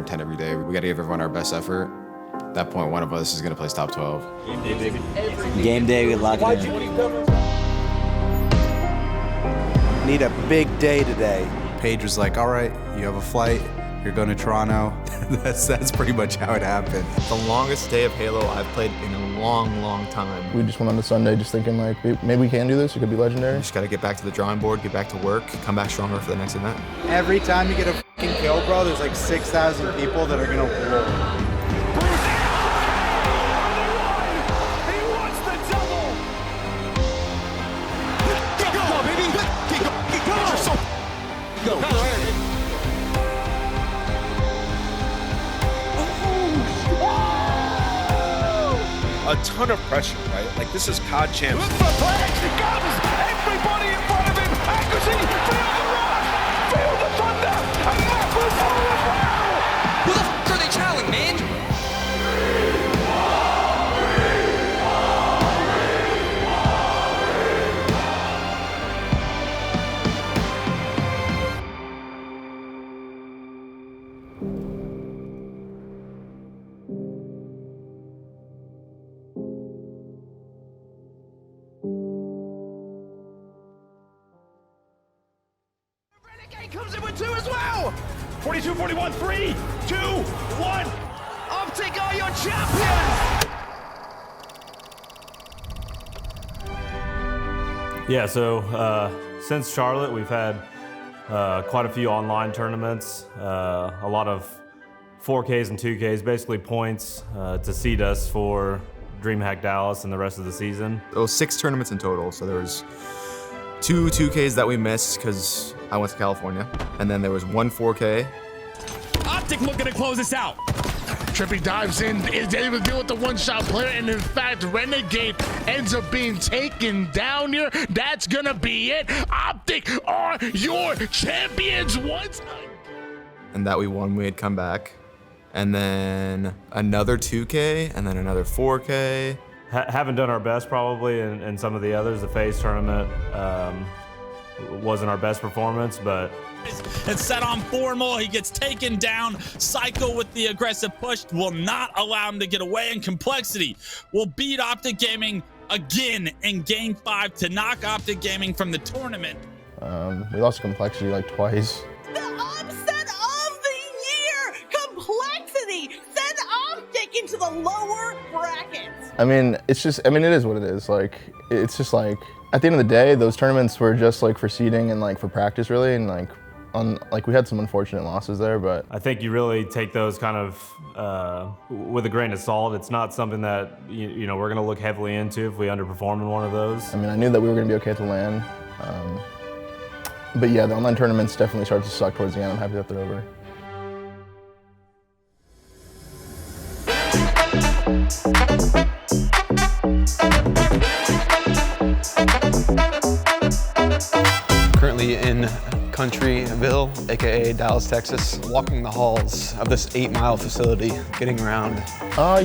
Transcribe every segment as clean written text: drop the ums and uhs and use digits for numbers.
hard 10 every day. We got to give everyone our best effort. At that point, one of us is going to place top 12. Game day, baby. Game day, we lock it in. Need a big day today. Paige was like, all right, you have a flight. You're going to Toronto. That's pretty much how it happened. The longest day of Halo I've played in a long, long time. We just went on to Sunday just thinking like, maybe we can do this, it could be legendary. You just gotta get back to the drawing board, get back to work, come back stronger for the next event. Every time you get a fucking kill, bro, there's like 6,000 people that are gonna roll. A ton of pressure, right? Like this is COD champs. Look for flags, he comes! Everybody in front of him! Accuracy! Feel the rush! Feel the thunder! And that will follow as well! Who the f*** are they chowing, man? Comes in with 2 as well! 42-41, 3, 2, 1! OpTic are your champions! Yeah, so since Charlotte, we've had quite a few online tournaments, a lot of 4Ks and 2Ks, basically points to seed us for Dreamhack Dallas and the rest of the season. It was 6 tournaments in total, so there was 2 2Ks that we missed because I went to California, and then there was 1 4K. OpTic looking to close this out. Trippy dives in, is able to deal with the one-shot player, and in fact, Renegade ends up being taken down here. That's gonna be it. OpTic are your champions once again. And that we won, we had come back. And then another 2K, and then another 4K. Haven't done our best probably in some of the others. The FaZe tournament wasn't our best performance, but and set on Formal, he gets taken down. Psycho with the aggressive push will not allow him to get away, and Complexity will beat OpTic Gaming again in Game 5 to knock OpTic Gaming from the tournament. We lost Complexity like twice. The upset of the year! Complexity sent OpTic into the lower brackets. I mean, it is what it is. Like, it's just like, at the end of the day, those tournaments were just like for seeding and like for practice really, and like we had some unfortunate losses there, but I think you really take those kind of with a grain of salt. It's not something that you know we're going to look heavily into if we underperform in one of those. I mean, I knew that we were going to be okay at the LAN, but yeah, the online tournaments definitely started to suck towards the end. I'm happy that they're over. Currently in Countryville, aka Dallas, Texas, walking the halls of this 8-mile facility, getting around.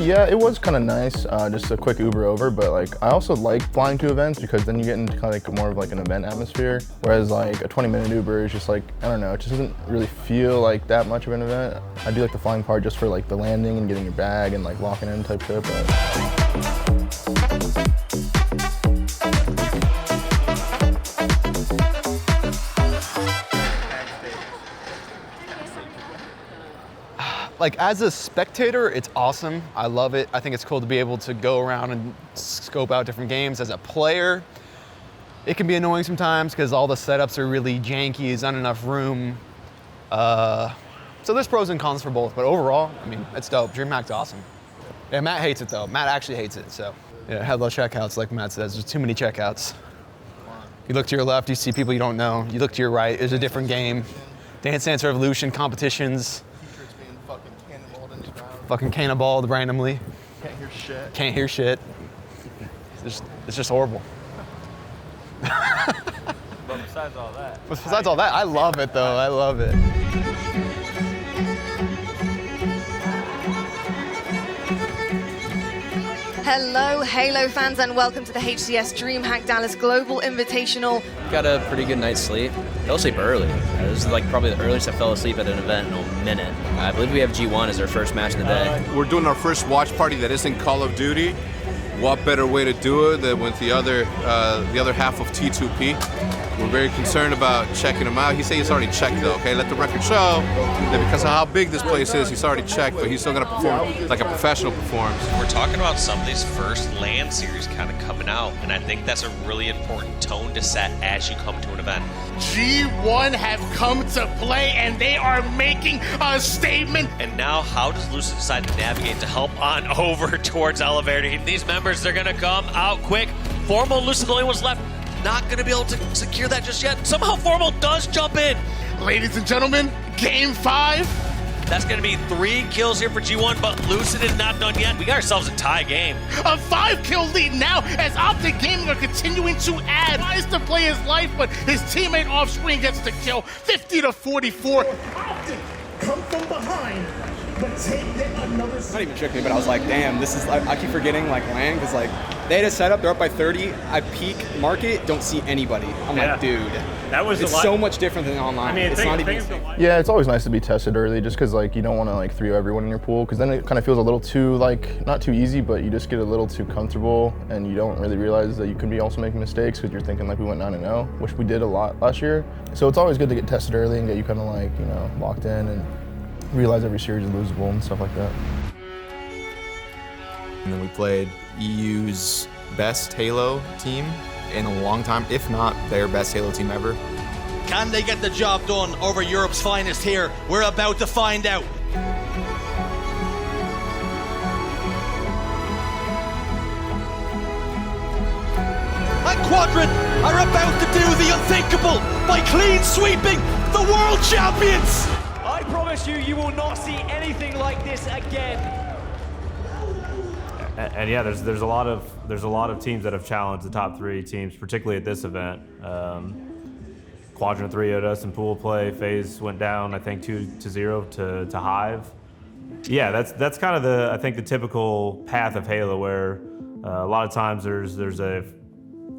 Yeah, it was kind of nice, just a quick Uber over, but like I also like flying to events because then you get into kind of like more of like an event atmosphere, whereas like a 20-minute Uber is just like, I don't know, it just doesn't really feel like that much of an event. I do like the flying part just for like the landing and getting your bag and like locking in type shit, but like as a spectator, it's awesome. I love it. I think it's cool to be able to go around and scope out different games. As a player, it can be annoying sometimes because all the setups are really janky, there's not enough room. So there's pros and cons for both, but overall, I mean, it's dope. Dreamhack's awesome. Yeah, Matt hates it though. Matt actually hates it, so. Yeah, hello checkouts, like Matt says, there's too many checkouts. You look to your left, you see people you don't know. You look to your right, there's a different game. Dance Dance Revolution competitions. Fucking cannonballed randomly. can't hear shit. Can't hear shit. It's just horrible. But besides all that. I love it though, I love it. Hello, Halo fans, and welcome to the HCS Dreamhack Dallas Global Invitational. Got a pretty good night's sleep. Fell asleep early. This is like probably the earliest I fell asleep at an event in a minute. I believe we have G1 as our first match of the day. We're doing our first watch party that isn't Call of Duty. What better way to do it than with the other half of T2P? We're very concerned about checking him out. He said he's already checked though, okay? Let the record show that because of how big this place is, he's already checked, but he's still gonna perform like a professional performs. We're talking about somebody's first LAN series kind of coming out, and I think that's a really important tone to set as you come to an event. G1 have come to play, and they are making a statement. And now, how does Lucid decide to navigate to help on over towards Elevator? These members, they're gonna come out quick. Formal, Lucid, the only one's left. Not going to be able to secure that just yet. Somehow Formal does jump in. Ladies and gentlemen, game 5. That's going to be 3 kills here for G1, but Lucid is not done yet. We got ourselves a tie game. A 5-kill lead now as OpTic Gaming are continuing to add. Tries to play his life, but his teammate off screen gets the kill. 50-44. OpTic come from behind, but take another. Not even tricked me, but I was like, damn, this is. I keep forgetting like land because like they had a setup. They're up by 30. I peek market, don't see anybody. I'm like, dude, that was it's so much different than online. I mean, it's not even. Yeah, it's always nice to be tested early, just because like you don't want to like 3-0 everyone in your pool, because then it kind of feels a little too like not too easy, but you just get a little too comfortable, and you don't really realize that you could be also making mistakes because you're thinking like we went 9-0, which we did a lot last year. So it's always good to get tested early and get you kind of like locked in and realize every series is losable and stuff like that. And then we played EU's best Halo team in a long time, if not their best Halo team ever. Can they get the job done over Europe's finest here? We're about to find out. And Quadrant are about to do the unthinkable by clean sweeping the world champions. I promise you, you will not see anything like this again. And yeah, there's a lot of teams that have challenged the top 3 teams, particularly at this event. Quadrant 3'd us in pool play. FaZe went down, I think 2-0 to Hive. Yeah, that's kind of I think the typical path of Halo, where a lot of times there's a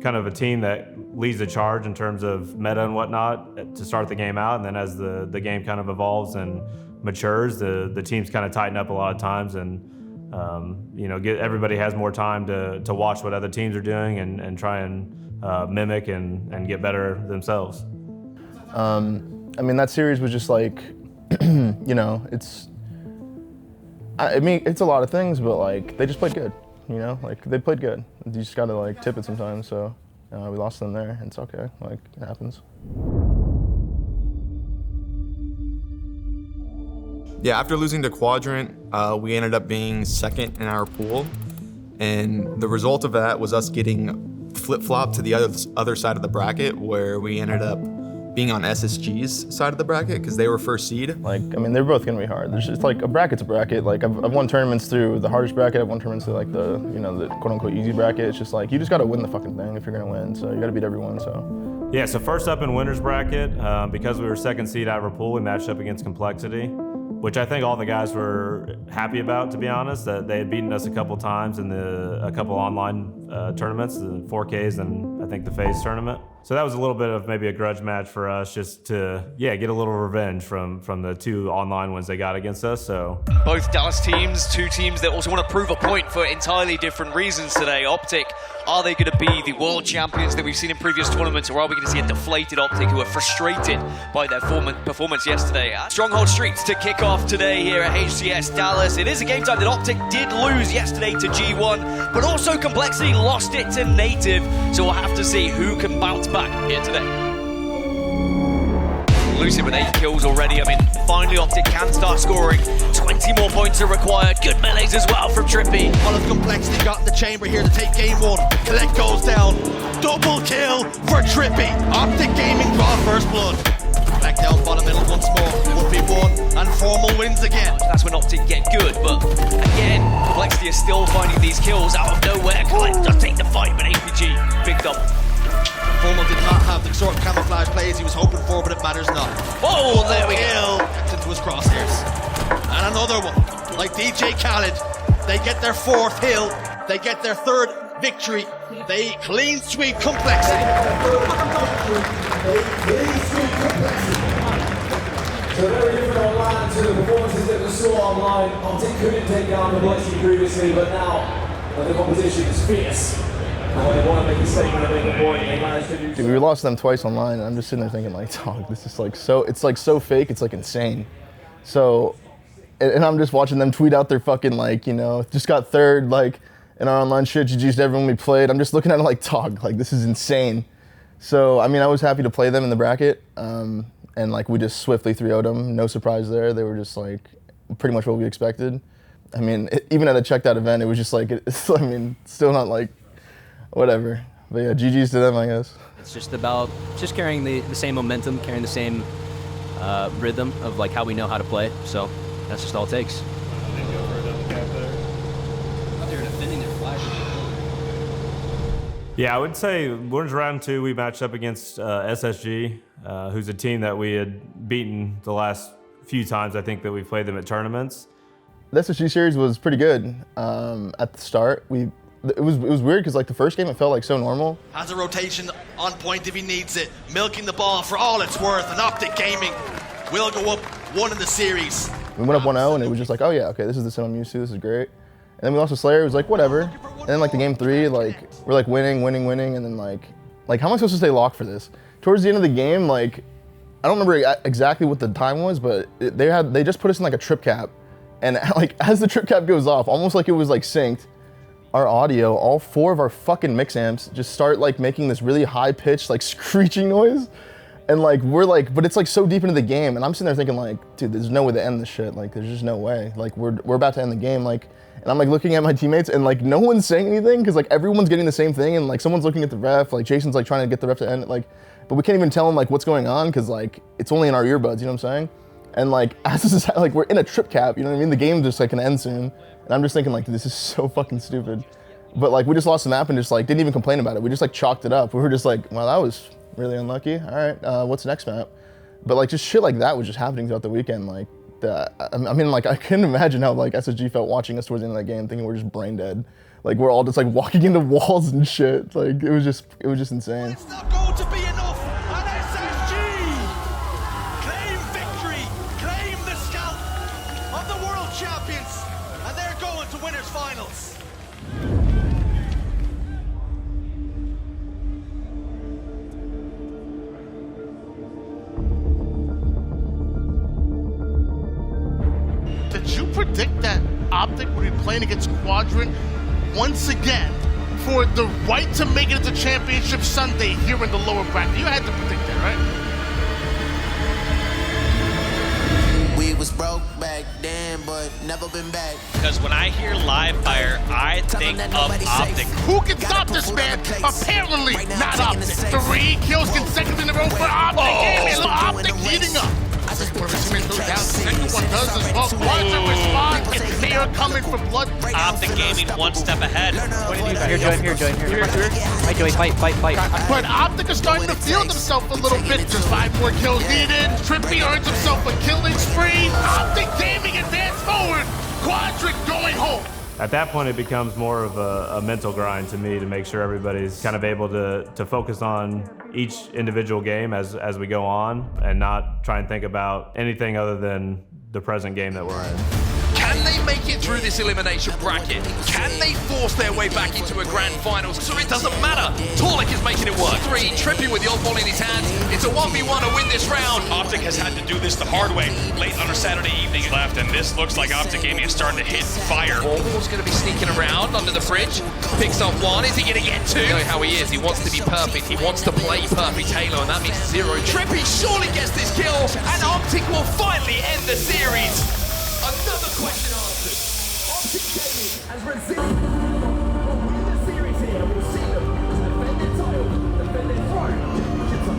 kind of a team that leads the charge in terms of meta and whatnot to start the game out, and then as the game kind of evolves and matures, the teams kind of tighten up a lot of times, and everybody has more time to watch what other teams are doing and try and mimic and get better themselves. I mean, that series was just like, it's a lot of things, but like they just played good. Like they played good. You just gotta like tip it sometimes. So we lost them there, and it's okay. Like it happens. Yeah, after losing to Quadrant, we ended up being second in our pool, and the result of that was us getting flip-flopped to the other side of the bracket, where we ended up being on SSG's side of the bracket because they were first seed. Like, I mean, they're both gonna be hard. There's just like a bracket's a bracket. Like I've won tournaments through the hardest bracket. I've won tournaments through like the the quote unquote easy bracket. It's just like you just gotta win the fucking thing if you're gonna win. So you gotta beat everyone. So. Yeah. So first up in winners bracket, because we were second seed out of our pool, we matched up against Complexity, which I think all the guys were happy about, to be honest. That they had beaten us a couple times in a couple online tournaments, the 4Ks and I think the FaZe tournament. So that was a little bit of maybe a grudge match for us, just to get a little revenge from the 2 online ones they got against us. So Both Dallas teams, 2 teams that also want to prove a point for entirely different reasons today. OpTic, are they going to be the world champions that we've seen in previous tournaments, or are we going to see a deflated OpTic who are frustrated by their performance yesterday? Stronghold Streets to kick off today here at HCS Dallas. It is a game time that OpTic did lose yesterday to G1, but also Complexity lost it to Native, so we'll have to see who can bounce back here today. Lucid with 8 kills already. I mean, finally OpTic can start scoring. 20 more points are required. Good melees as well from Trippy. All of Complexity got in the chamber here to take game 1. Collect goes down. Double kill for Trippy. OpTic Gaming draw first blood. Back down bottom middle once more. 1v1 and Formal wins again. That's when OpTic get good, but again, Complexity is still finding these kills out of nowhere. Collect does take the fight, but APG picked up. Formal did not have the sort of camouflage plays he was hoping for, but it matters not. Oh, there we go. Gets into his crosshairs. And another one, like DJ Khaled, They get their 4th hill. They get their 3rd victory. They clean sweep complexity. So very different online to the performances that we saw online. OpTic couldn't take down the Bloodshed previously, but now when the competition is fierce, and when they want to make a statement and make a point, they managed to do so. Dude, we lost them twice online, and I'm just sitting there thinking, like, dog, this is like so, it's like so fake, it's like insane. So, and I'm just watching them tweet out their fucking, like, you know, just got 3rd, like, in our online shit, GG's to everyone we played. I'm just looking at it like, dog, like, this is insane. So, I mean, I was happy to play them in the bracket, and like, we just swiftly 3-0'd them, no surprise there. They were just like, pretty much what we expected. I mean, even at a checked out event, it was just like, I mean, still not like, whatever. But yeah, GG's to them, I guess. It's just about just carrying the same momentum, carrying the same rhythm of like how we know how to play. So that's just all it takes. Yeah, I would say winners round 2, we matched up against SSG, who's a team that we had beaten the last few times I think that we've played them at tournaments. The SSG series was pretty good at the start. It was weird because like the first game it felt like so normal. Has a rotation on point if he needs it. Milking the ball for all it's worth. And OpTic Gaming will go up 1 in the series. We went up 1-0 and it was just like, oh yeah, okay, this is the sim I'm used to, this is great. And then we lost to Slayer, it was like, whatever. And then like the game 3, like, we're like winning, and then like how am I supposed to stay locked for this? Towards the end of the game, like, I don't remember exactly what the time was, but they just put us in like a trip cap. And like, as the trip cap goes off, almost like it was like synced, our audio, all 4 of our fucking mix amps just start like making this really high pitched like screeching noise. And like, we're like, but it's like so deep into the game. And I'm sitting there thinking like, dude, there's no way to end this shit. Like, there's just no way. Like, we're about to end the game. Like, and I'm like looking at my teammates and like no one's saying anything because like everyone's getting the same thing. And like someone's looking at the ref, like Jason's like trying to get the ref to end it. Like, but we can't even tell him like what's going on because like it's only in our earbuds, you know what I'm saying? And like, as this is like, we're in a trip cap, you know what I mean? The game's just like gonna end soon. And I'm just thinking like, this is so fucking stupid. But like, we just lost the map and just like, didn't even complain about it. We just like chalked it up. We were just like, well, that was really unlucky. All right, what's the next map? But like, just shit like that was just happening throughout the weekend. Like, I mean, like, I couldn't imagine how like SSG felt watching us towards the end of that game, thinking we're just brain dead. Like, we're all just like walking into walls and shit. Like, it was just insane. It's not going to be enough. And SSG claim victory, claim the scalp of the world champions, and they're going to winners finals. Did you predict that OpTic would be playing against Quadrant once again for the right to make it into Championship Sunday here in the lower bracket? You had to predict that, right? We was broke back then, but never been back. Because when I hear live fire, I think of OpTic. Who can stop this man? Apparently not OpTic. 3 kills consecutive in a row for OpTic. OpTic eating up. Second one does as well. Quadrant responds, and they are coming for blood. OpTic Gaming 1 step ahead. Here, join. Fight, Joey, fight. But OpTic is starting to feel himself a little bit. Just 5 more kills needed. Trippy earns himself a killing spree. OpTic Gaming advance forward. Quadrant going home. At that point, it becomes more of a mental grind to me to make sure everybody's kind of able to focus on each individual game as we go on and not try and think about anything other than the present game that we're in. Can they make it through this elimination bracket? Can they force their way back into a grand finals? So it doesn't matter. Torlik is making it work. 3, Trippy with the old ball in his hands. It's a 1v1 to win this round. OpTic has had to do this the hard way. Late on a Saturday evening left, and this looks like OpTic Gaming is starting to hit fire. Orbal's going to be sneaking around under the fridge. Picks up 1. Is he going to get 2? You know how he is. He wants to be perfect. He wants to play perfect Halo, and that means 0. Trippy surely gets this kill, and OpTic will finally end the series. Another question answered. OpTic Gaming has resumed. The series here, we'll see them defend their title, defend their throne.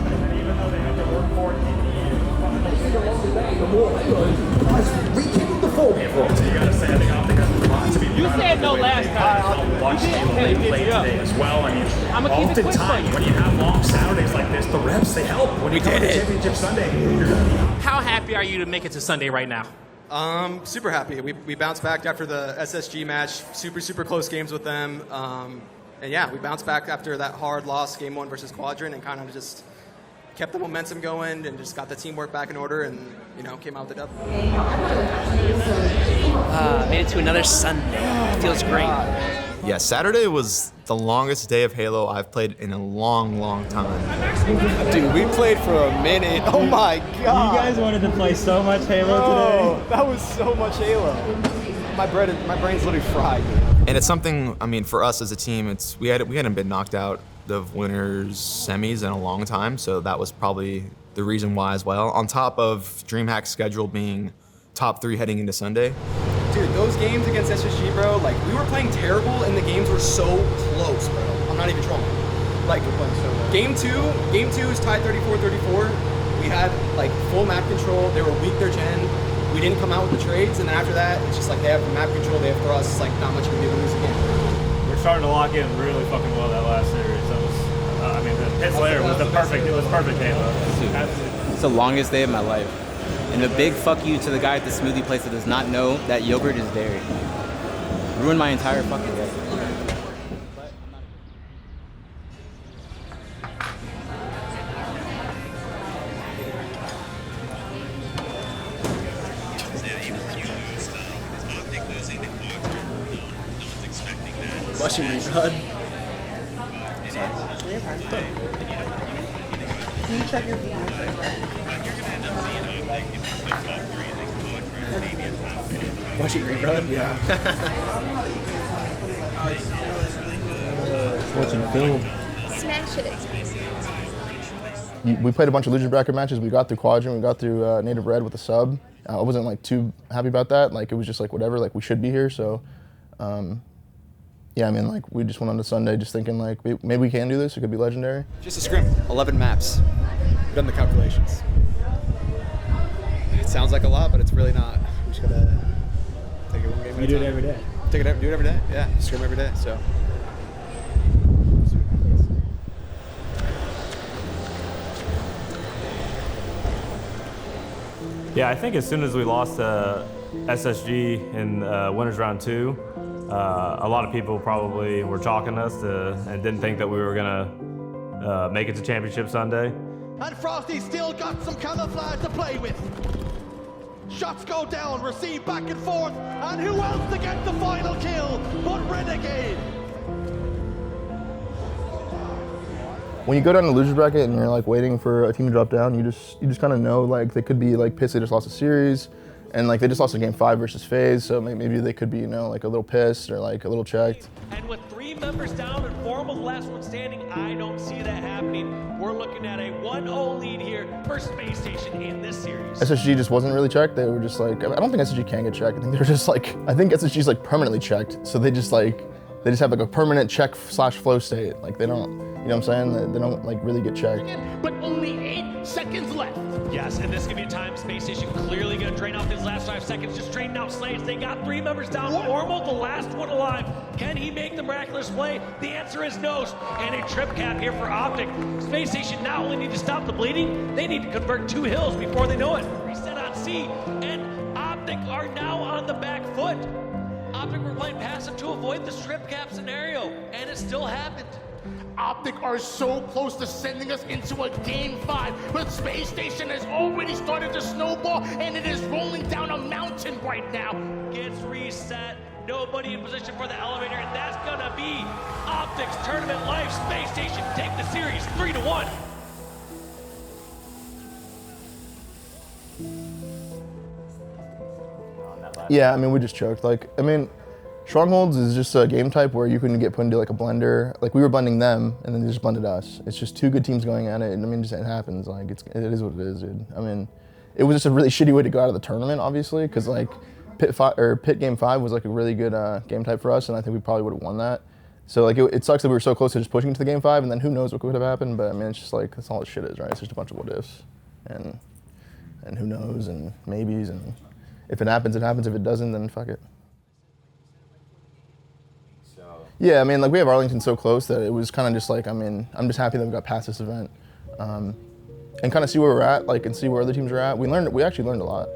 And even though they have to work for it in the end, they see the longer day, the more they learn. Guys, rekindle the form here for OpTic. You gotta say, I think OpTic has a lot to be proud of. You said no last time. Watching they play today as well. I mean, oftentimes when you have long Saturdays like this, the reps, they help. When you come to Championship Sunday, you're gonna be. How happy are you to make it to Sunday right now? Super happy. We bounced back after the SSG match. Super close games with them. And yeah, we bounced back after that hard loss, game 1 versus Quadrant, and kind of just kept the momentum going and just got the teamwork back in order and, came out with the W. Made it to another Sunday. Feels great. Yeah, Saturday was the longest day of Halo I've played in a long time. Dude, we played for a minute. Oh my God. You guys wanted to play so much Halo today. That was so much Halo. My brain's literally fried. And it's something, for us as a team, we hadn't been knocked out of winners semis in a long time, so that was probably the reason why as well. On top of Dreamhack's schedule being top 3 heading into Sunday. Dude, those games against SSG, bro, we were playing terrible and the games were so close, bro. I'm not even trolling. Game 2 is tied 34-34. We had full map control. They were weak their gen. We didn't come out with the trades, and then after that, it's just they have map control, they have thrusts, not much you can do to lose the game. We're starting to lock in really fucking well that last series. That was, the pit layer was perfect Halo. It's the longest day of my life. And a big fuck you to the guy at the smoothie place that does not know that yogurt is dairy. Ruined my entire fucking day. Watching me run. Can you check your video? Watching rerun? Yeah. Watching film. Smash it. We played a bunch of loser bracket matches. We got through Quadrant, we got through Native Red with a sub. I wasn't too happy about that. It was just whatever, we should be here. So, yeah, we just went on to Sunday just thinking maybe we can do this. It could be legendary. Just a scrim, 11 maps. We've done the calculations. It sounds like a lot, but it's really not. We just gotta take it one game at a time. You do it every day. Do it every day. Yeah, scrim every day. So. Yeah, I think as soon as we lost SSG in winners round 2, a lot of people probably were chalking us and didn't think that we were gonna make it to Championship Sunday. And Frosty still got some camouflage to play with. Shots go down, receive back and forth, and who else to get the final kill but Renegade? When you go down the loser bracket and you're waiting for a team to drop down, you just kind of know they could be pissed they just lost a series, and they just lost a game 5 versus FaZe, so maybe they could be a little pissed or a little checked. And with 3 members down and formal the last one standing, I don't see that happening. We're looking at a 1-0 lead here for Space Station in this series. SSG just wasn't really checked. They were just I don't think SSG can get checked. I think they're just I think SSG's permanently checked, so they just have a permanent check / flow state. They don't, you know what I'm saying? They don't really get checked. But only 8 seconds left. Yes, and this could be a time Space Station clearly going to drain off his last 5 seconds, just draining out Slaves. They got 3 members down. Formal, the last one alive. Can he make the miraculous play? The answer is no. And a trip cap here for OpTic. Space Station not only need to stop the bleeding, they need to convert 2 hills before they know it. Reset on C, and OpTic are now on the back foot. OpTic were playing passive to avoid the strip cap scenario, and it still happened. OpTic are so close to sending us into a game 5, but Space Station has already started to snowball, and it is rolling down a mountain right now. Gets reset, nobody in position for the elevator, and that's gonna be OpTic's tournament life. Space Station take the series 3-1. Yeah, we just choked. Strongholds is just a game type where you can get put into a blender. We were blending them, and then they just blended us. It's just 2 good teams going at it, and it happens. It is what it is, dude. It was just a really shitty way to go out of the tournament, obviously, because Pit Game 5 was a really good game type for us, and I think we probably would have won that. So it sucks that we were so close to just pushing to the game 5, and then who knows what could have happened. But it's just that's all this shit is, right? It's just a bunch of what ifs, and who knows, and maybes, and if it happens, it happens. If it doesn't, then fuck it. Yeah, we have Arlington so close that it was kind of just I'm just happy that we got past this event, and kind of see where we're at, and see where other teams are at. We actually learned a lot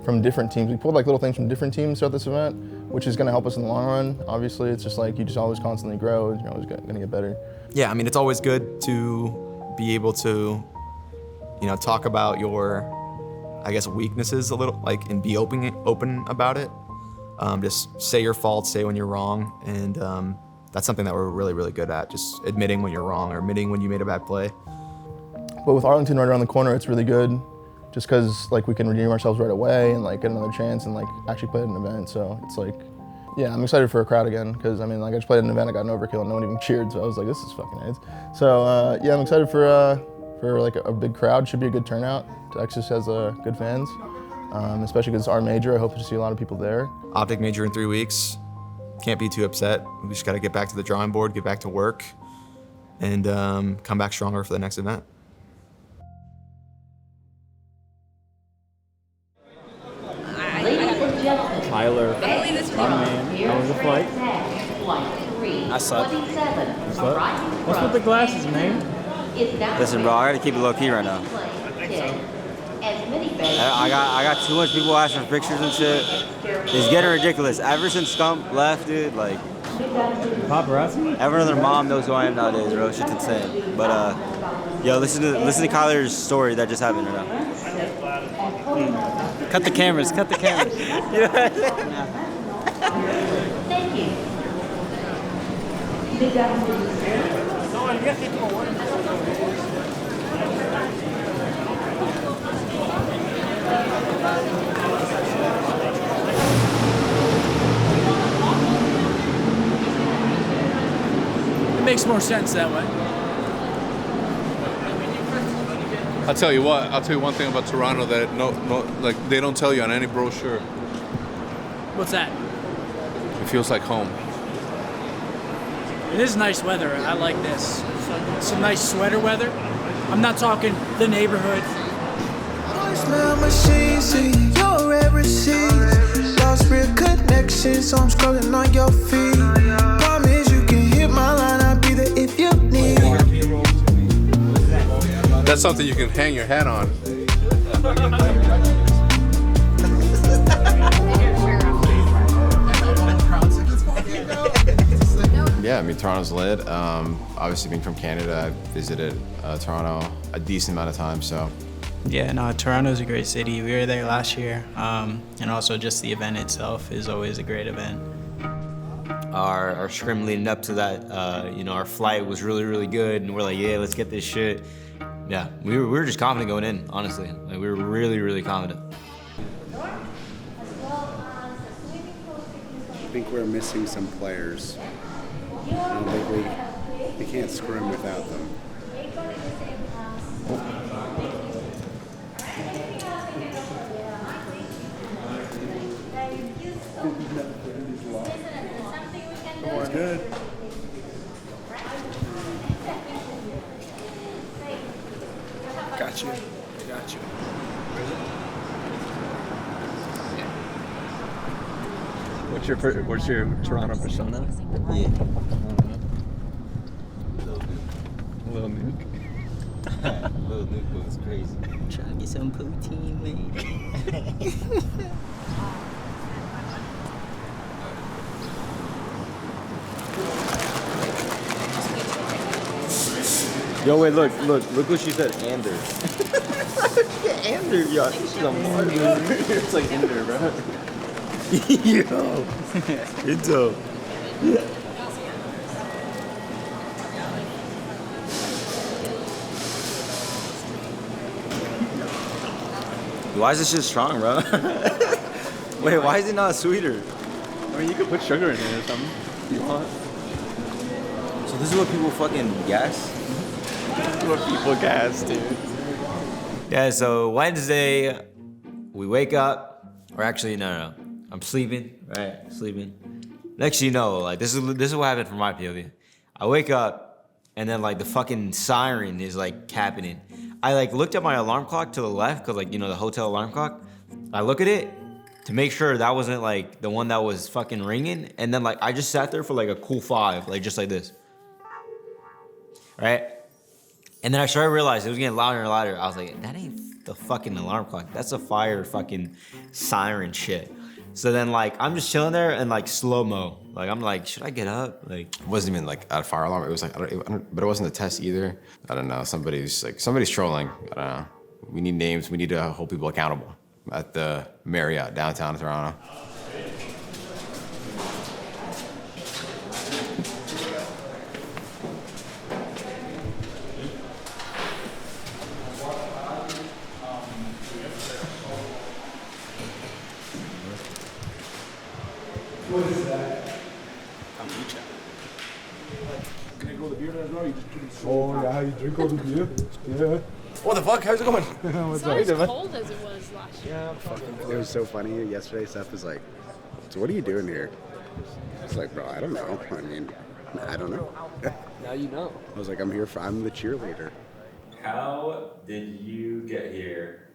from different teams. We pulled like little things from different teams throughout this event, which is going to help us in the long run. Obviously, it's just like you just always constantly grow, and you're always going to get better. Yeah, I mean, it's always good to be able to, you know, talk about your, I guess, weaknesses a little, like, and be open about it. Just say your faults, say when you're wrong, and that's something that we're really, really good at, just admitting when you're wrong or admitting when you made a bad play. But with Arlington right around the corner, it's really good, just because like we can redeem ourselves right away and like get another chance and like actually play at an event. So it's like, yeah, I'm excited for a crowd again, because I mean, like I just played at an event, I got an overkill, and no one even cheered, so I was like, this is fucking nice. So yeah, I'm excited for like a big crowd. Should be a good turnout. Texas has good fans, especially because it's our major. I hope to see a lot of people there. OpTic major in 3 weeks. Can't be too upset. We just got to get back to the drawing board, get back to work, and come back stronger for the next event. Tyler, my man, how was the flight? I suck. What's with the glasses, man? Listen, bro, I gotta keep it low key right now. I got too much people asking for pictures and shit. It's getting ridiculous. Ever since Scump left, dude, like paparazzi? Every other mom knows who I am nowadays, bro. Shit's insane. But yo, listen to Kyler's story that just happened right now. Cut the cameras. Cut the cameras. Thank you. It makes more sense that way. I'll tell you what. I'll tell you one thing about Toronto that like they don't tell you on any brochure. What's that? It feels like home. It is nice weather. I like this. Some nice sweater weather. I'm not talking the neighborhood. Voicemail machine, see your every receipt. Lost real connection, so I'm scrolling on your feed. Promise you can hit my line, I'll be there if you need. That's something you can hang your hat on. Yeah, I mean, Toronto's lit. Obviously, being from Canada, I've visited Toronto a decent amount of times, so. Yeah, no, Toronto's a great city. We were there last year, and also just the event itself is always a great event. Our scrim leading up to that, our flight was really, really good, and we're like, yeah, let's get this shit. Yeah, we were just confident going in, honestly. Like, we were really, really confident. I think we're missing some players. I don't think we can't scrim without them. It's good. Got you. Got you. What's your Toronto persona? Yeah. Little Nuke. Little Nuke was crazy. Try to get some poutine, man. Yo, wait, look what she said, Ander. Ander, yo, she's a martyr. It's like Ender, bro. Yo, it's dope. Why is this shit strong, bro? Wait, why is it not sweeter? I mean, you could put sugar in it or something if you want. So this is what people fucking guess? This is what people guess, dude. Yeah, so Wednesday, we wake up, or actually, no. I'm sleeping, right? Sleeping. Next thing you know, like, this is what happened from my POV. I wake up, and then, like, the fucking siren is, like, happening. I, like, looked at my alarm clock to the left, because, like, the hotel alarm clock. I look at it to make sure that wasn't, like, the one that was fucking ringing, and then, like, I just sat there for, like, a cool 5, like, just like this. Right? And then I started to realize it was getting louder and louder. I was like, that ain't the fucking alarm clock. That's a fire fucking siren shit. So then, like, I'm just chilling there and, like, slow-mo. Like, I'm like, should I get up? Like, it wasn't even like a fire alarm. It was like, I don't, but it wasn't a test either. I don't know. Somebody's trolling. I don't know. We need names. We need to hold people accountable at the Marriott downtown Toronto. What is that? Kombucha. Can I go the beer as well? You just drink it Oh, yeah, you drink all the beer? Yeah. What the fuck? How's it going? What's It's not as cold as it was last year. Yeah, fucking. It was so funny. Yesterday, Seth was like, so what are you doing here? It's like, bro, I don't know. I mean, I don't know. Now you know. I was like, I'm the cheerleader. how did you get here?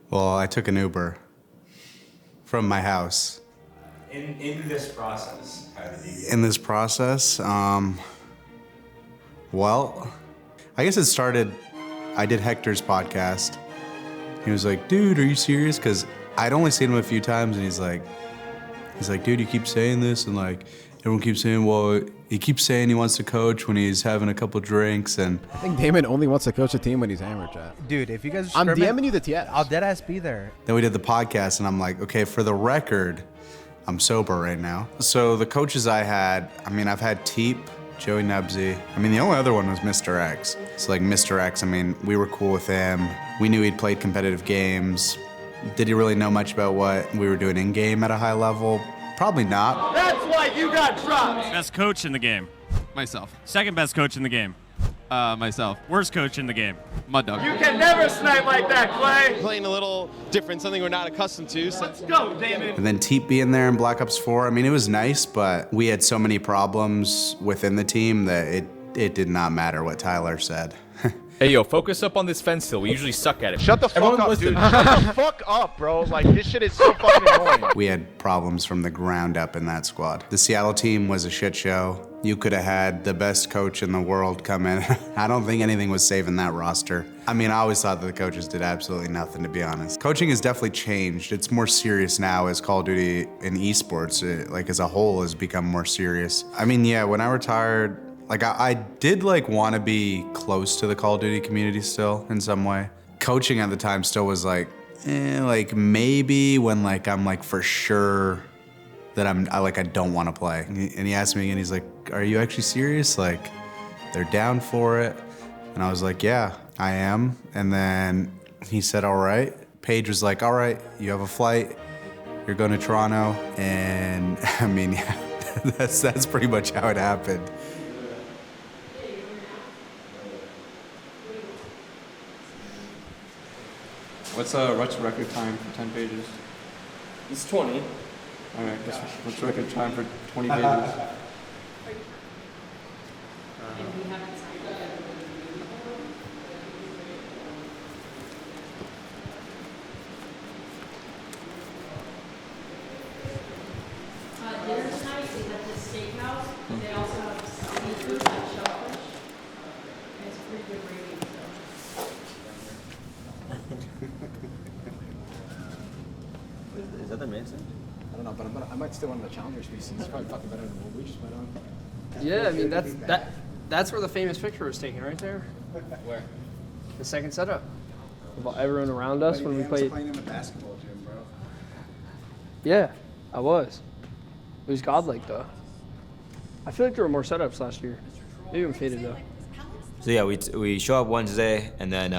Well, I took an Uber from my house. In this process, how did you get In this process, well, I guess it started, I did Hector's podcast. He was like, dude, are you serious? Because I'd only seen him a few times, and he's like, dude, you keep saying this, and like, everyone keeps saying, well, he keeps saying he wants to coach when he's having a couple drinks, and I think Damon only wants to coach a team when he's hammered, chat. Dude, if you guys I'm DMing you the TS. I'll deadass be there. then we did the podcast, and I'm like, okay, for the record, I'm sober right now. So the coaches I had, I mean, I've had Teep, Joey Nebsy. I mean, the only other one was Mr. X. So like Mr. X, I mean, we were cool with him. We knew he'd played competitive games. Did he really know much about what we were doing in game at a high level? Probably not. That's why you got dropped. Best coach in the game. Myself. Second best coach in the game. Myself. Worst coach in the game. Mud Dog. You can never snipe like that, Clay. Playing a little different, something we're not accustomed to. So. Let's go, David. And then Teep being there in Black Ops 4, I mean, it was nice, but we had so many problems within the team that it did not matter what Tyler said. Hey, yo, focus up on this fence hill. We usually suck at it. Shut the fuck up, dude. Shut the fuck up, bro. Like, this shit is so fucking annoying. We had problems from the ground up in that squad. The Seattle team was a shit show. You could have had the best coach in the world come in. I don't think anything was saving that roster. I mean, I always thought that the coaches did absolutely nothing, to be honest. Coaching has definitely changed. It's more serious now as Call of Duty and esports, like as a whole, has become more serious. I mean, yeah, when I retired, like I did like want to be close to the Call of Duty community still in some way. Coaching at the time still was like, like maybe when like I'm like for sure that I don't want to play. And he asked me again, he's like, are you actually serious? Like, they're down for it? And I was like, yeah, I am. And then he said, all right. Paige was like, all right, you have a flight. You're going to Toronto. And I mean, yeah, that's pretty much how it happened. What's record time for 10 pages? It's 20. All right, what's record time for 20 pages? Dinner tonight, we have this steakhouse. They also have seafood and shellfish. And it's a pretty good rating, Is that the main thing? I don't know, but I might steal one of the challenger species. It's probably fucking better than what we just went on. Yeah, I mean, that's where the famous picture was taken, right there. Where? The second setup. About everyone around us when we played. Playing in the basketball gym, bro. Yeah, I was. It was godlike, though. I feel like there were more setups last year. Maybe even faded, though. So yeah, we show up Wednesday, and then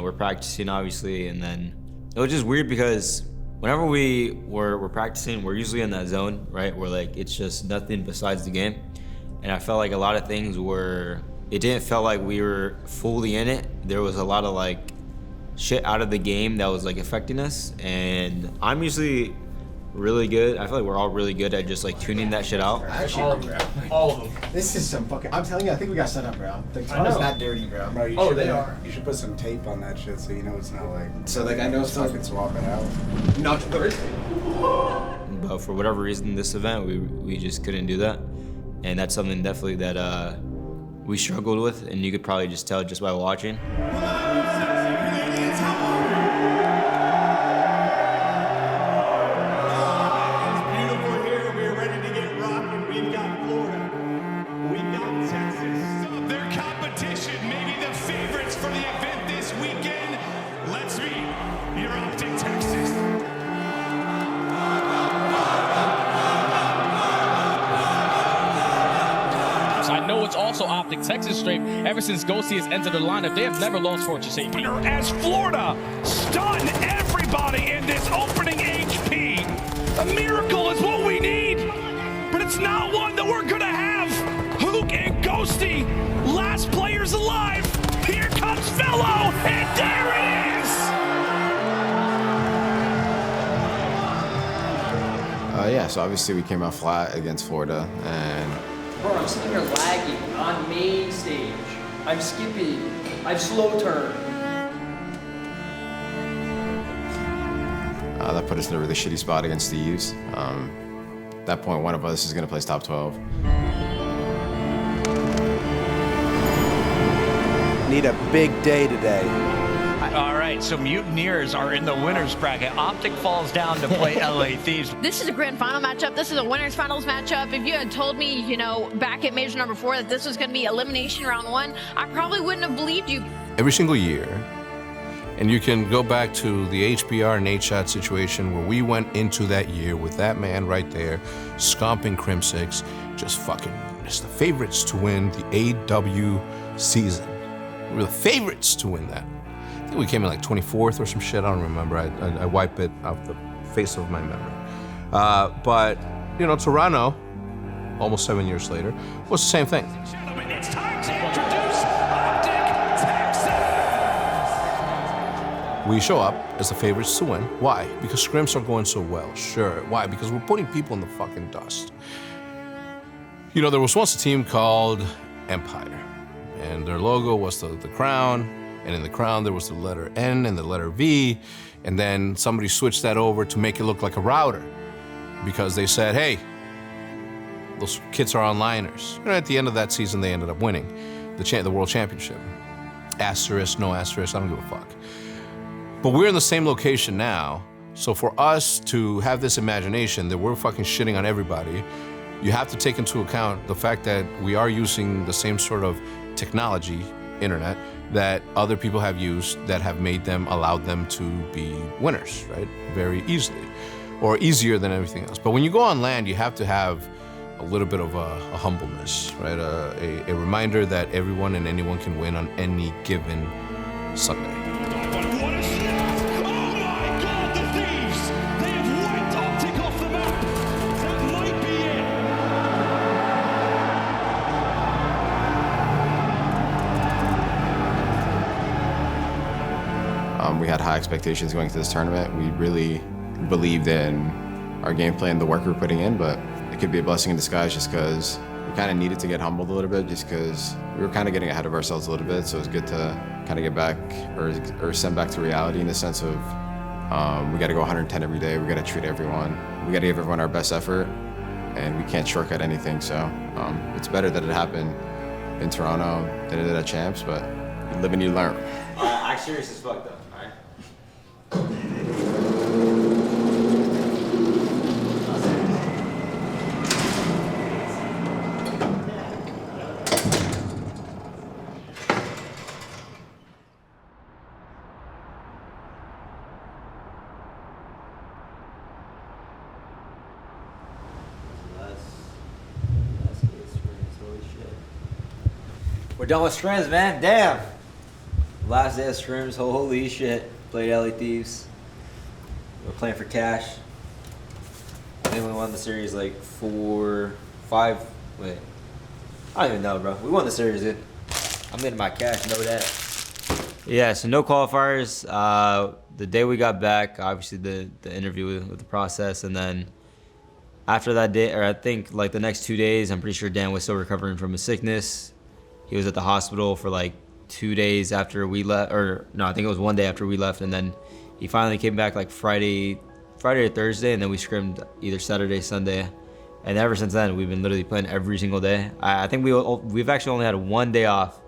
we're practicing obviously, and then it was just weird because whenever we're practicing, we're usually in that zone, right? Where like it's just nothing besides the game, and I felt like a lot of things it didn't feel like we were fully in it. There was a lot of like shit out of the game that was like affecting us, and I'm usually really good. I feel like we're all really good at just like tuning that shit out. All of them. This is some fucking. I'm telling you, I think we got set up, bro. The tunnel's not dirty, bro. Bro, they are. You should put some tape on that shit so you know it's not like. So like I know so I can swap it out. Not Thursday. But for whatever reason, this event we just couldn't do that, and that's something definitely that we struggled with, and you could probably just tell just by watching. OpTic Texas straight. Ever since Ghosty has entered the lineup, they have never lost fortune safety. As Florida stun everybody in this opening HP. A miracle is what we need, but it's not one that we're gonna have. Hook and Ghosty, last players alive. Here comes Fellow, and there it is. Yeah, so obviously we came out flat against Florida, and Bro, I'm sitting here lagging on main stage. I'm skipping. I've slow turned. that put us in a really shitty spot against the U's. At that point, one of us is gonna place top 12. Need a big day today. All right, so Mutineers are in the winner's bracket. OpTic falls down to play LA Thieves. This is a grand final matchup. This is a winners finals matchup. If you had told me, back at major number 4 that this was going to be elimination round 1, I probably wouldn't have believed you. Every single year, and you can go back to the HBR Nate Shot situation where we went into that year with that man right there, scomping Crim 6, just fucking it's the favorites to win the AW season. We were the favorites to win that. I think we came in like 24th or some shit. I don't remember. I wipe it off the face of my memory. But Toronto, almost 7 years later, was the same thing. Gentlemen, it's time to introduce OpTic Texas. We show up as the favorites to win. Why? Because scrims are going so well. Sure. Why? Because we're putting people in the fucking dust. There was once a team called Empire, and their logo was the crown. And in the crown, there was the letter N and the letter V. And then somebody switched that over to make it look like a router because they said, hey, those kids are onliners. At the end of that season, they ended up winning the world championship. Asterisk, no asterisk, I don't give a fuck. But we're in the same location now. So for us to have this imagination that we're fucking shitting on everybody, you have to take into account the fact that we are using the same sort of technology, internet, that other people have used that have allowed them to be winners, right? Very easily, or easier than everything else. But when you go on land, you have to have a little bit of a humbleness, right? A reminder that everyone and anyone can win on any given Sunday. We had high expectations going into this tournament. We really believed in our game plan, the work we were putting in, but it could be a blessing in disguise just because we kind of needed to get humbled a little bit just because we were kind of getting ahead of ourselves a little bit. So it was good to kind of get back or send back to reality in the sense of we got to go 110 every day. We got to treat everyone. We got to give everyone our best effort, and we can't shortcut anything. So it's better that it happened in Toronto than it did at Champs, but you live and you learn. I'm serious as fuck though. We're done with scrims, man. Damn. Last day of scrims. Holy shit. Played LA Thieves. We're playing for cash. I think we won the series like 4-5. Wait. I don't even know, bro. We won the series, dude. I'm getting my cash, know that. Yeah, so no qualifiers. The day we got back, obviously the interview with the process, and then after that day, or I think like the next 2 days, I'm pretty sure Dan was still recovering from his sickness. He was at the hospital for like 2 days after we left, or no, I think it was 1 day after we left, and then he finally came back like Friday or Thursday, and then we scrimmed either Saturday, Sunday, and ever since then we've been literally playing every single day. I think we've actually only had 1 day off,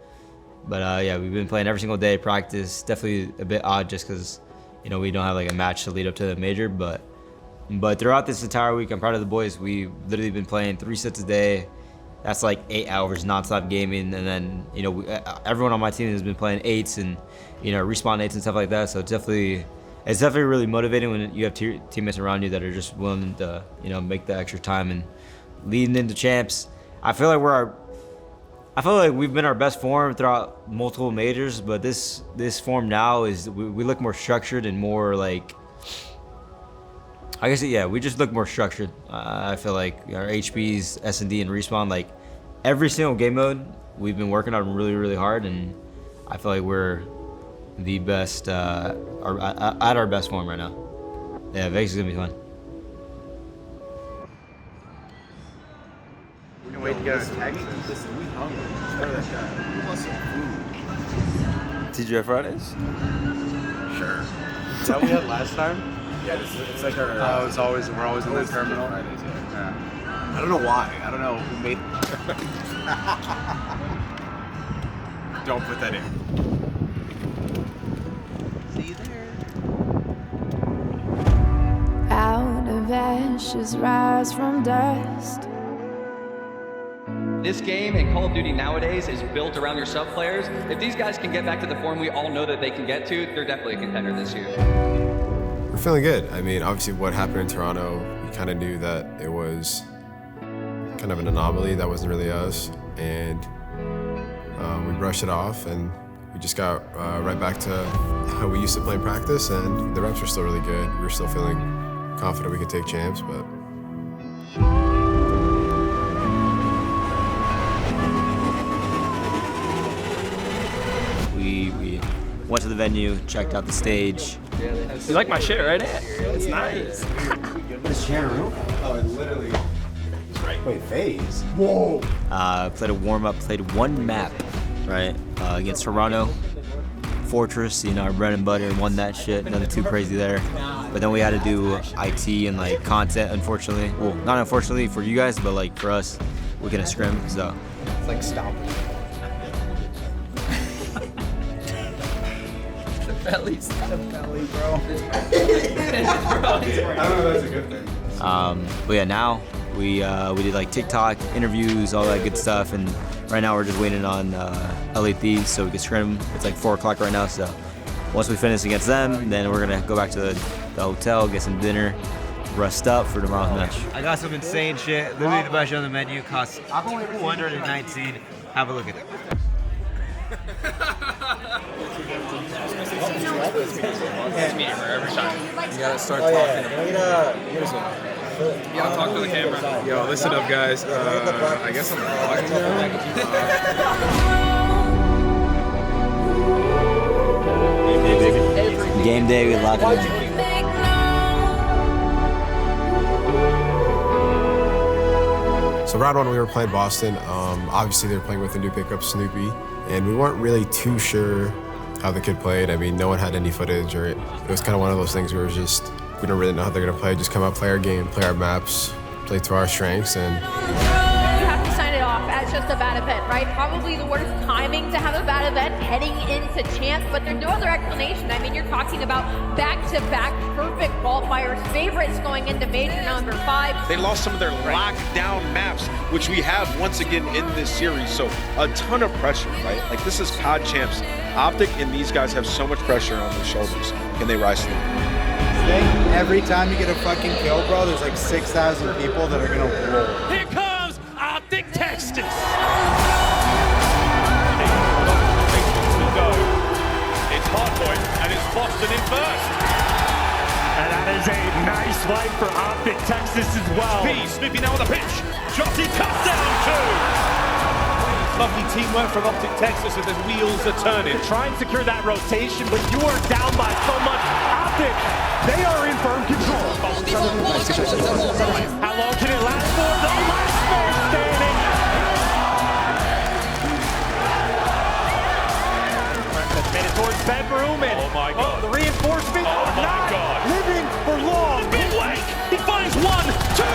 but yeah, we've been playing every single day. Practice definitely a bit odd just because we don't have like a match to lead up to the major, but throughout this entire week, I'm proud of the boys. We've literally been playing 3 sets a day. That's like 8 hours nonstop gaming, and then everyone on my team has been playing 8s and respawn 8s and stuff like that. So it's definitely really motivating when you have teammates around you that are just willing to make the extra time and leading into champs. I feel like I feel like we've been our best form throughout multiple majors, but this form now is we look more structured and more like, I guess, yeah, we just look more structured. I feel like our HPs, S&D, and Respawn, like every single game mode, we've been working on really, really hard, and I feel like we're the best, at our best form right now. Yeah, Vegas is gonna be fun. Can't wait to go to Texas. We hungry. TGI Fridays? Sure. Is that what we had last time? Yeah, it's like our. We're always in the terminal. Fridays, Yeah. I don't know why. I don't know who made. Don't put that in. See you there. Out of ashes, rise from dust. This game and Call of Duty nowadays is built around your sub players. If these guys can get back to the form we all know that they can get to, they're definitely a contender this year. We're feeling good. I mean, obviously what happened in Toronto, we kind of knew that it was kind of an anomaly. That wasn't really us. And we brushed it off, and we just got right back to how we used to play in practice, and the reps were still really good. We were still feeling confident we could take champs, but We went to the venue, checked out the stage. You like my shit, right? It's nice. This chair room? Oh, it literally. Wait, phase? Whoa! Played a warm-up, played one map, right, against Toronto. Fortress, you know, our bread and butter, won that shit, nothing too crazy there. But then we had to do IT and like content, unfortunately. Well, not unfortunately for you guys, but like for us, we're gonna scrim, so. It's like stomping. Belly's the belly, bro. I don't know if that's a good thing. But yeah, now we did like TikTok interviews, all that good stuff, and right now we're just waiting on LA Thieves so we can scrim. It's like 4 o'clock right now, so once we finish against them, then we're gonna go back to the hotel, get some dinner, rest up for tomorrow's match. I got some insane shit. Literally the best shit on the menu. Costs $119. Have a look at it. Every time. You gotta start talking. You gotta talk to the camera. Yo, listen up, guys. I guess I'm vlogging now. Game day, we love it. So round one, we were playing Boston. Obviously, they were playing with the new pickup, Snoopy, and we weren't really too sure how the kid played. I mean, no one had any footage, or it was kind of one of those things where we don't really know how they're gonna play. Just come out, play our game, play our maps, play to our strengths, and You have to sign it off as just a bad event, right? Probably the worst timing to have a bad event heading into champs, but there's no other explanation. I mean, you're talking about back-to-back perfect qualifiers, favorites going into major number 5. They lost some of their lockdown maps, which we have once again in this series. So a ton of pressure, right? Like this is COD champs. OpTic and these guys have so much pressure on their shoulders. Can they rise to it? Every time you get a fucking kill, bro, there's like 6,000 people that are gonna roll. Here comes OpTic Texas. It's Hardpoint and it's Boston in first. And that is a nice fight for OpTic Texas as well. Snoopy now on the pitch. Jossie cuts down 2. Lovely teamwork from OpTic Texas as the wheels are turning. Try and secure that rotation, but you are down by so much. OpTic, they are in firm control. How long can it last for? The last man standing. Made it towards bedroom, and oh my God. The reinforcement not living for long. Big Wake, he finds 1, 2.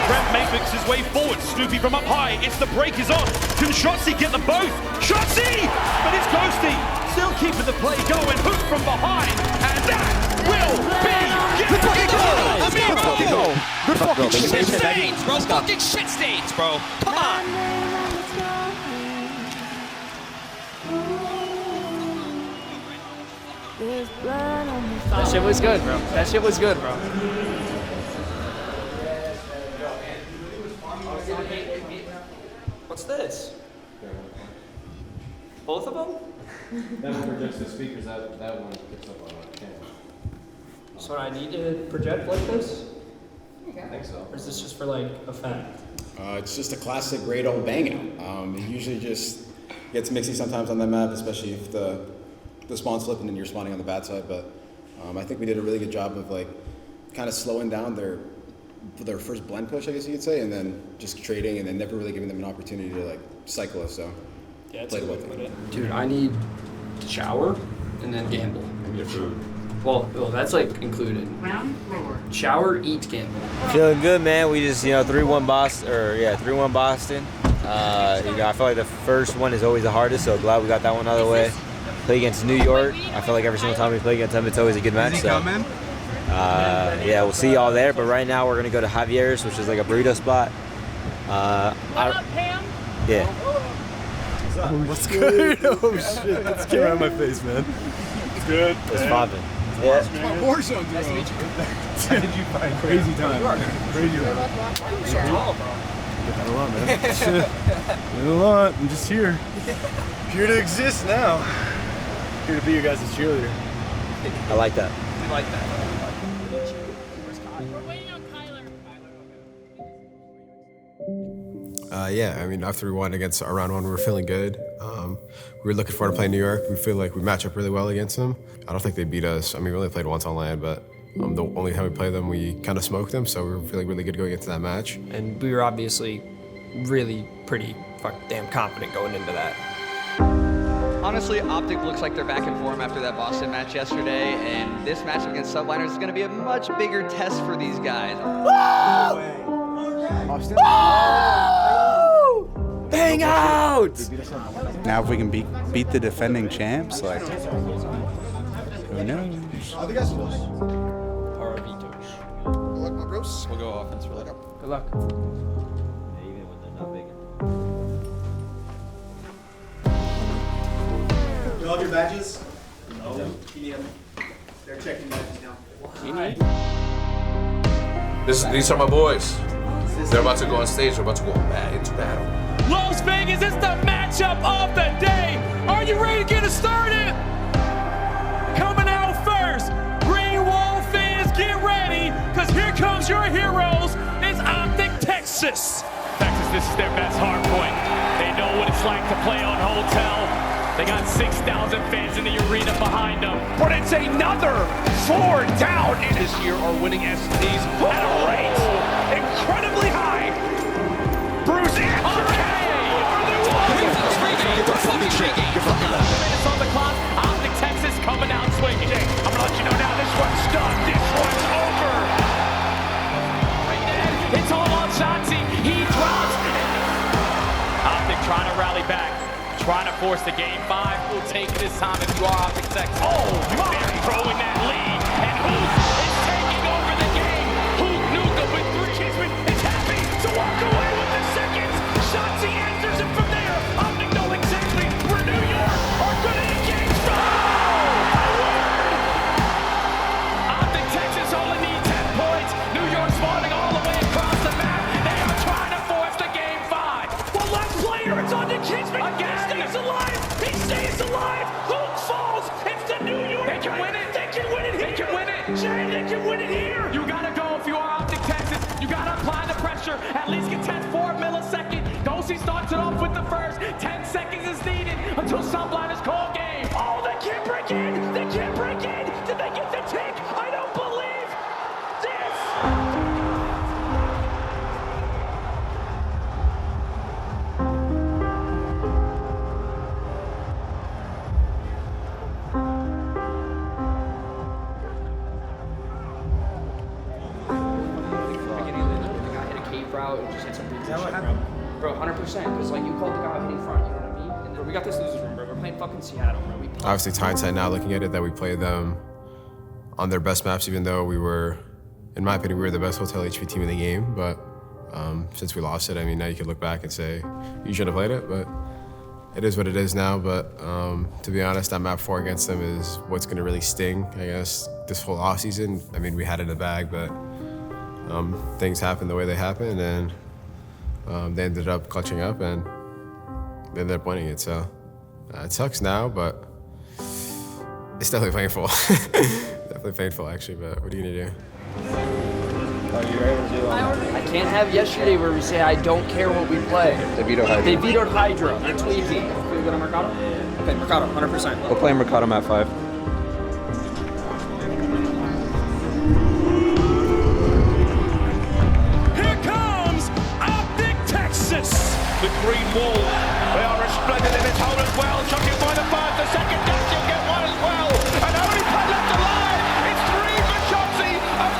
Brent makes his way forward. Snoopy from up high. It's the break is on. Can Jossie get them both? Jossie! But it's Ghosty. Still keeping the play going. Hook from behind. And that will be... Good fucking goal! Good fucking shit stains, bro. Fucking shit stains, bro. Come on. That shit was good, bro. That shit was good, bro. What's this? Both of them? That one projects the speakers, that one picks up on camera. So I need to project like this? I think so. Or is this just for like effect? It's just a classic great old bang out. It usually just gets mixy sometimes on that map, especially if the spawn's flipping and you're spawning on the bad side. But I think we did a really good job of like kind of slowing down their first blend push, I guess you could say, and then just trading and then never really giving them an opportunity to like cycle us. So yeah, played well with it. Dude, I need to shower and then gamble. And your food. Well, that's like included. Shower, eat, gamble. Feeling good, man. We just 3-1 Boston, 3-1 Boston. I feel like the first one is always the hardest, so glad we got that one out of the way. Play against New York. I feel like every single time we play against them, it's always a good match. So, we'll see y'all there. But right now, we're gonna go to Javier's, which is like a burrito spot. What up, Pam? Yeah. What's good? Oh shit, that's came out of my face, man. It's good. It's popping. Yeah. Warzone, nice to meet you. How did you find crazy time? Crazy time. So tall, bro. Get that a lot, man. Get a lot. I'm just here. Here to exist now. Here to be your guys' cheerleader. I like that. We like that. We're waiting on Kyler. After we won against our round one, we were feeling good. We were looking forward to playing New York. We feel like we match up really well against them. I don't think they beat us. We only played once on land, but the only time we played them, we kind of smoked them, so we were feeling really good going into that match. And we were obviously really pretty damn confident going into that. Honestly, OpTic looks like they're back in form after that Boston match yesterday, and this match against Subliners is going to be a much bigger test for these guys. Bang out! Now if we can beat the defending champs, like, who knows? Good luck, my bros. We'll go offense for that. Good luck. You all have your badges? No. You need them. They're checking badges now. These are my boys. They're about to go on stage. They're about to go into battle. Las Vegas, it's the matchup of the day. Are you ready to get it started? Coming out first, Green Wall fans, get ready, because here comes your heroes. It's OpTic Texas. Texas, this is their best hard point. They know what it's like to play on hotel. They got 6,000 fans in the arena behind them. But it's another 4 down. And this year are winning STs at a rate incredibly high. Bruce minutes on the clock. OpTic Texas coming out swinging. I'm gonna let you know now, this one's done. This one's over. It's all on Shanti. He drops. OpTic trying to rally back, trying to force the game 5. We'll take it this time if you are OpTic Texas. Oh, they're throwing that lead. And Hook is taking over the game. Hook Nuka with 3 Kismet is happy to walk away with the seconds. Shanti answers it from there. OpTic know exactly where New York are going to engage from. OpTic Texas only need 10 points. New York spawning all the way across the map. They are trying to force the game 5. Well, last player, it's on to Kismet. Again. He stays alive. He stays alive. Hook falls. It's the New York. They can win it. They can win it here. They can win it. Jay, they can win it here. You got to go if you are OpTic Texas. You got to apply the pressure. At least contest 4 milliseconds. Dosey starts it off with the first. 10 seconds is needed until Subliners call game. Oh, they can't break in. They can't break in. Did they get the tick? I don't believe this. Route and just hit some big shit, bro. 100%. Because like you called the guy hitting front, you know what I mean? And bro, we got this losers room, bro. We're playing fucking Seattle, bro. Obviously, hindsight now, looking at it, that we played them on their best maps, even though we were, in my opinion, we were the best hotel HP team in the game. But since we lost it, now you could look back and say you should have played it. But it is what it is now. But to be honest, that map 4 against them is what's going to really sting, I guess, this whole offseason. We had it in the bag, but things happened the way they happened, and they ended up clutching up, and they ended up winning it. So It sucks now, but it's definitely painful. Definitely painful, actually, but what are you gonna do? I can't have yesterday where we say I don't care what we play. They vetoed Hydra. They vetoed Hydra. They're tweaking. Feel good on Mercado? Okay, Mercado, 100%. We'll play Mercado at 5. Here comes OpTic Texas. The green wall. They are resplendent in its hole as well. Chucking by the 5. The second dash, you'll get one as well. And only play left alive. It's 3 for Chauncey.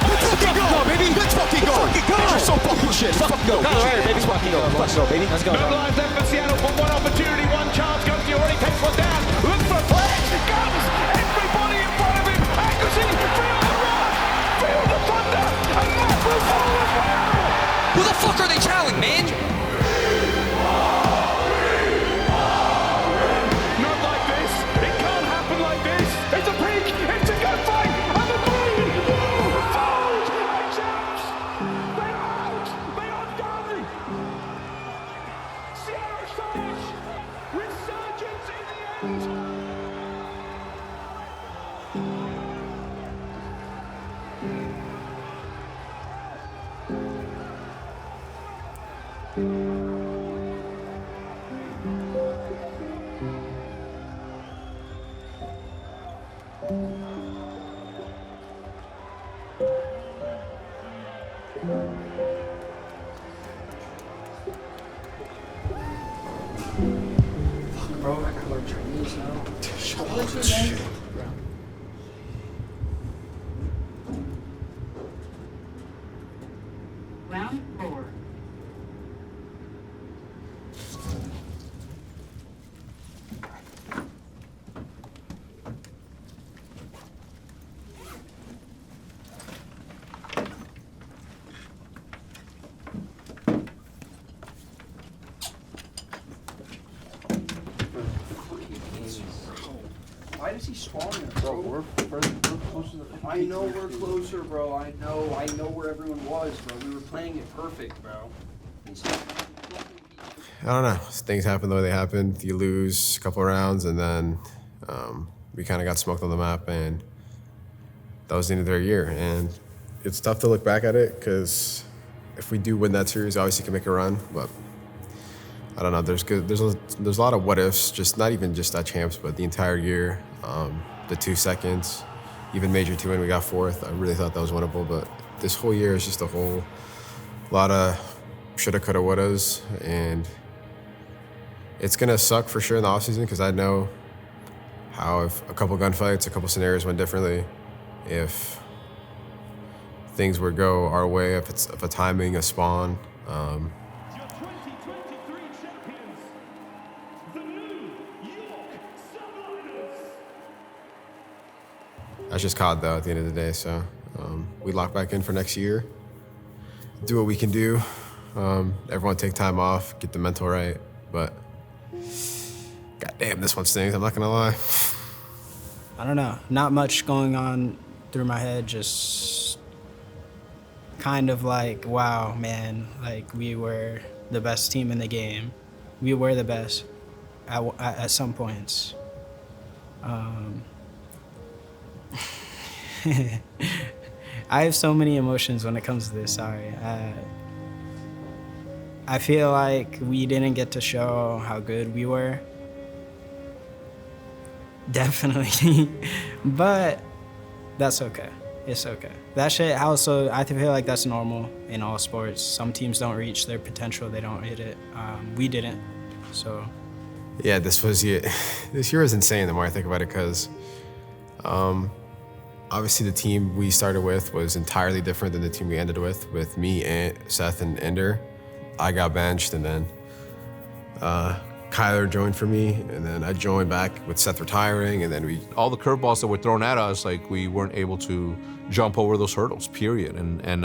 Let's fucking go, baby. Let's fucking go. You're so fucking shit. Let's fucking go. Let's fucking go. Let's go, baby. Let's go. No lines left for Seattle for one opportunity, one chance. Ghosty already takes one down. Look for a play. Guns. Everybody in front of him. Accuracy. Feel the rush. Feel the thunder. And Matt will follow as well. Who the fuck are they challenging, man? Not like this. It can't happen like this. It's a peak. It's a good fight. And the green wall falls. It's out. They're out. They are done. Sierra Sonic. Resurgence in the end. Bro, I gotta learn Chinese now. Shut up. Shit. Round 4. Why does he spawn there, bro? We're closer to the I know we're closer, bro. I know where everyone was, bro. We were playing it perfect, bro. I don't know. Things happen the way they happened. You lose a couple of rounds, and then we kind of got smoked on the map, and that was the end of their year. And it's tough to look back at it, because if we do win that series, obviously can make a run, but I don't know. There's a lot of what ifs. Just not even just that champs, but the entire year. The 2 seconds, even Major 2 when we got 4th. I really thought that was winnable, but this whole year is just a whole lot of shoulda, coulda, wouldas, and it's gonna suck for sure in the offseason, because I know how if a couple gunfights, a couple scenarios went differently, if things would go our way, if a timing, a spawn. That's just COD though at the end of the day, so we lock back in for next year, do what we can do. Everyone take time off, get the mental right, but goddamn, this one stings, I'm not gonna lie. I don't know, not much going on through my head, just kind of like, wow, man, like we were the best team in the game. We were the best at some points. I have so many emotions when it comes to this, sorry. I feel like we didn't get to show how good we were. Definitely. But that's okay. It's okay. That shit also, I feel like that's normal in all sports. Some teams don't reach their potential, they don't hit it. We didn't, so. Yeah, this year was insane the more I think about it, because obviously the team we started with was entirely different than the team we ended with me, and Seth, and Ender. I got benched, and then Kyler joined for me, and then I joined back with Seth retiring, and then all the curveballs that were thrown at us, like we weren't able to jump over those hurdles, period. And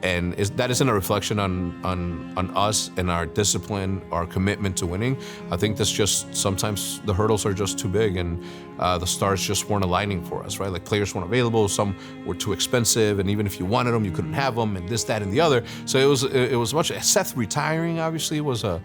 that isn't a reflection on us and our discipline, our commitment to winning. I think that's just sometimes the hurdles are just too big, and the stars just weren't aligning for us, right? Like players weren't available, some were too expensive, and even if you wanted them, you couldn't have them, and this, that, and the other. So it was much. Seth retiring obviously was a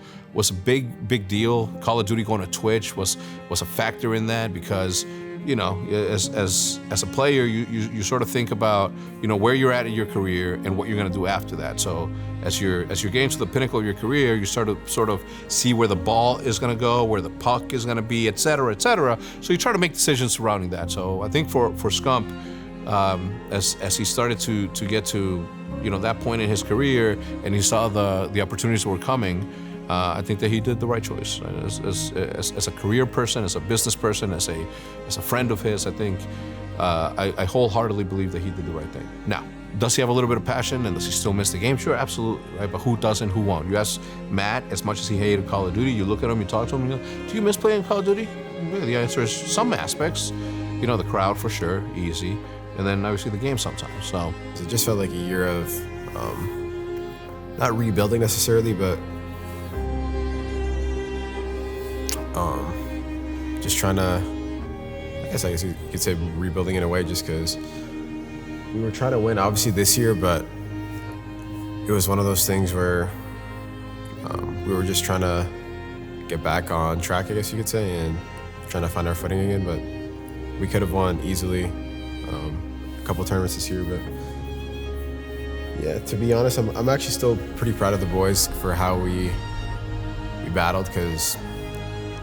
big deal. Call of Duty going to Twitch was a factor in that, because you know, as a player, you sort of think about, you know, where you're at in your career and what you're going to do after that. So as you're getting to the pinnacle of your career, you start to sort of see where the ball is going to go, where the puck is going to be, et cetera, et cetera. So you try to make decisions surrounding that. So I think for Scump, as he started to get to, you know, that point in his career, and he saw the opportunities that were coming, I think that he did the right choice. As a career person, as a business person, as a friend of his, I think I wholeheartedly believe that he did the right thing. Now, does he have a little bit of passion, and does he still miss the game? Sure, absolutely, right? But who doesn't? Who won't? You ask Matt, as much as he hated Call of Duty, you look at him, you talk to him, you go, do you miss playing Call of Duty? Yeah, the answer is some aspects. You know, the crowd for sure, easy, and then obviously the game sometimes. So it just felt like a year of not rebuilding necessarily, but just trying to, I guess you could say rebuilding in a way, just because we were trying to win obviously this year, but it was one of those things where we were just trying to get back on track, I guess you could say, and trying to find our footing again. But we could have won easily a couple tournaments this year. But yeah, to be honest, I'm actually still pretty proud of the boys for how we battled, because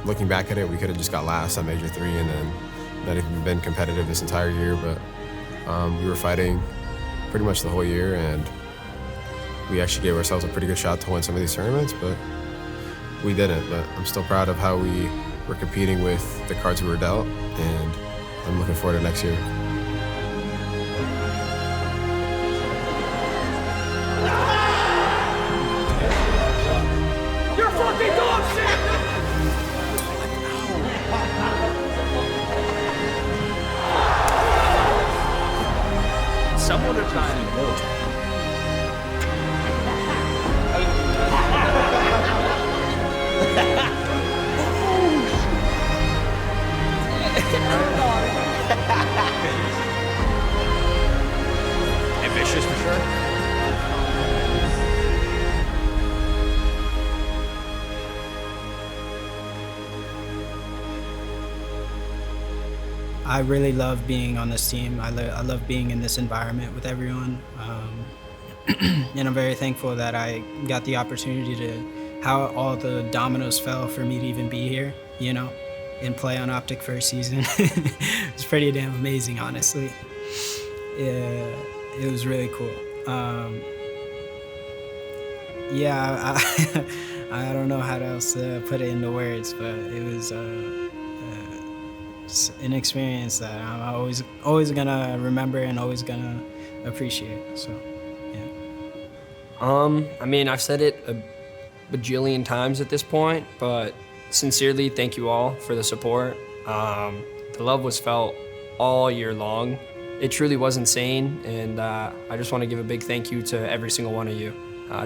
looking back at it, we could have just got last on Major 3 and then not even been competitive this entire year. But we were fighting pretty much the whole year, and we actually gave ourselves a pretty good shot to win some of these tournaments, but we didn't. But I'm still proud of how we were competing with the cards we were dealt, and I'm looking forward to next year. You're fucking dog shit! Someone are trying to go. Ambitious for sure. I really love being on this team. I love being in this environment with everyone. And I'm very thankful that I got the opportunity to, how all the dominoes fell for me to even be here, you know, and play on OpTic for a season. It's pretty damn amazing, honestly. Yeah, it was really cool. Yeah, I don't know how else to put it into words, but it was an experience that I'm always gonna remember and always gonna appreciate. So, yeah. I mean, I've said it a bajillion times at this point, but sincerely, thank you all for the support. The love was felt all year long. It truly was insane, and I just want to give a big thank you to every single one of you.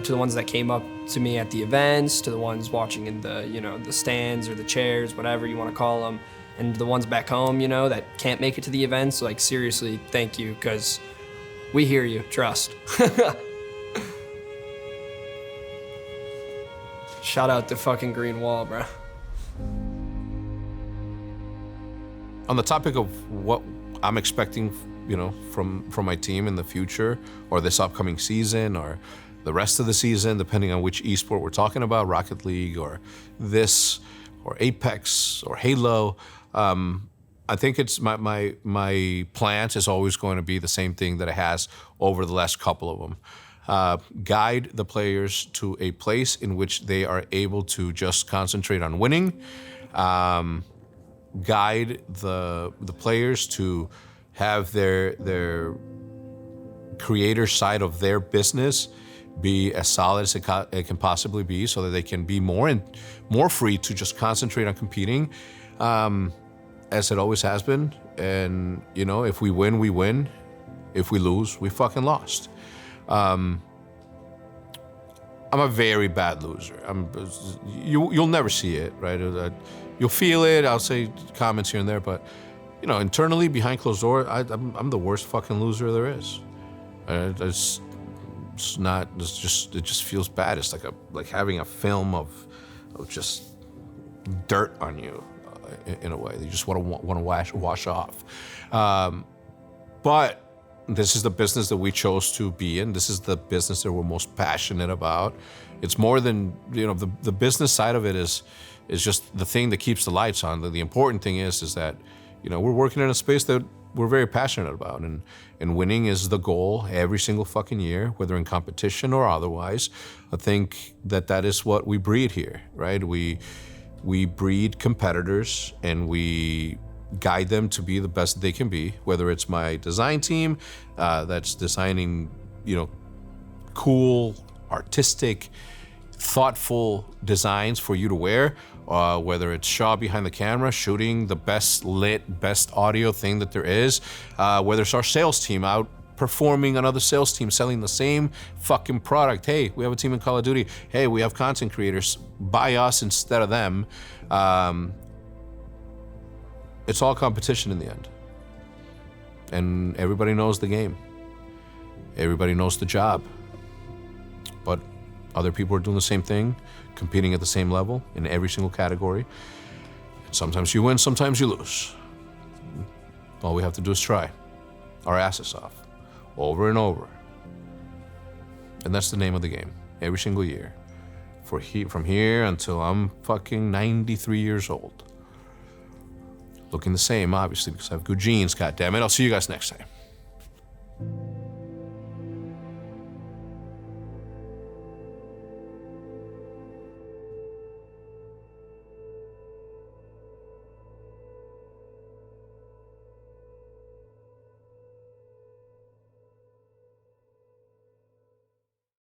To the ones that came up to me at the events, to the ones watching in the, you know, the stands or the chairs, whatever you want to call them, and the ones back home, you know, that can't make it to the events. Like, seriously, thank you, because we hear you, trust. Shout out to fucking Green Wall, bro. On the topic of what I'm expecting, you know, from my team in the future, or this upcoming season, or the rest of the season, depending on which esport we're talking about, Rocket League, or this, or Apex, or Halo, I think it's my plant is always going to be the same thing that it has over the last couple of them. Guide the players to a place in which they are able to just concentrate on winning. Guide the players to have their creator side of their business be as solid as it can possibly be, so that they can be more free to just concentrate on competing, as it always has been. And, you know, if we win, we win. If we lose, we fucking lost. I'm a very bad loser. You'll never see it, right? You'll feel it. I'll say comments here and there, but internally behind closed door, I'm the worst fucking loser there is. It just feels bad. It's like having a film of just dirt on you, in a way. You just want to wash off. But this is the business that we chose to be in. This is the business that we're most passionate about. It's more than, the business side of it is just the thing that keeps the lights on. The important thing is that, we're working in a space that we're very passionate about, and winning is the goal every single fucking year, whether in competition or otherwise. I think that is what we breed here, right? We breed competitors, and we guide them to be the best they can be, whether it's my design team that's designing, cool, artistic, thoughtful designs for you to wear, whether it's Shaw behind the camera shooting the best lit, best audio thing that there is, whether it's our sales team out performing another sales team selling the same fucking product. Hey, we have a team in Call of Duty. Hey, we have content creators. Buy us instead of them. It's all competition in the end. And everybody knows the game. Everybody knows the job. But other people are doing the same thing, competing at the same level in every single category. And sometimes you win, sometimes you lose. All we have to do is try our asses off, over and over. And that's the name of the game, every single year. From here until I'm fucking 93 years old. Looking the same, obviously, because I have good genes, goddammit. I'll see you guys next time.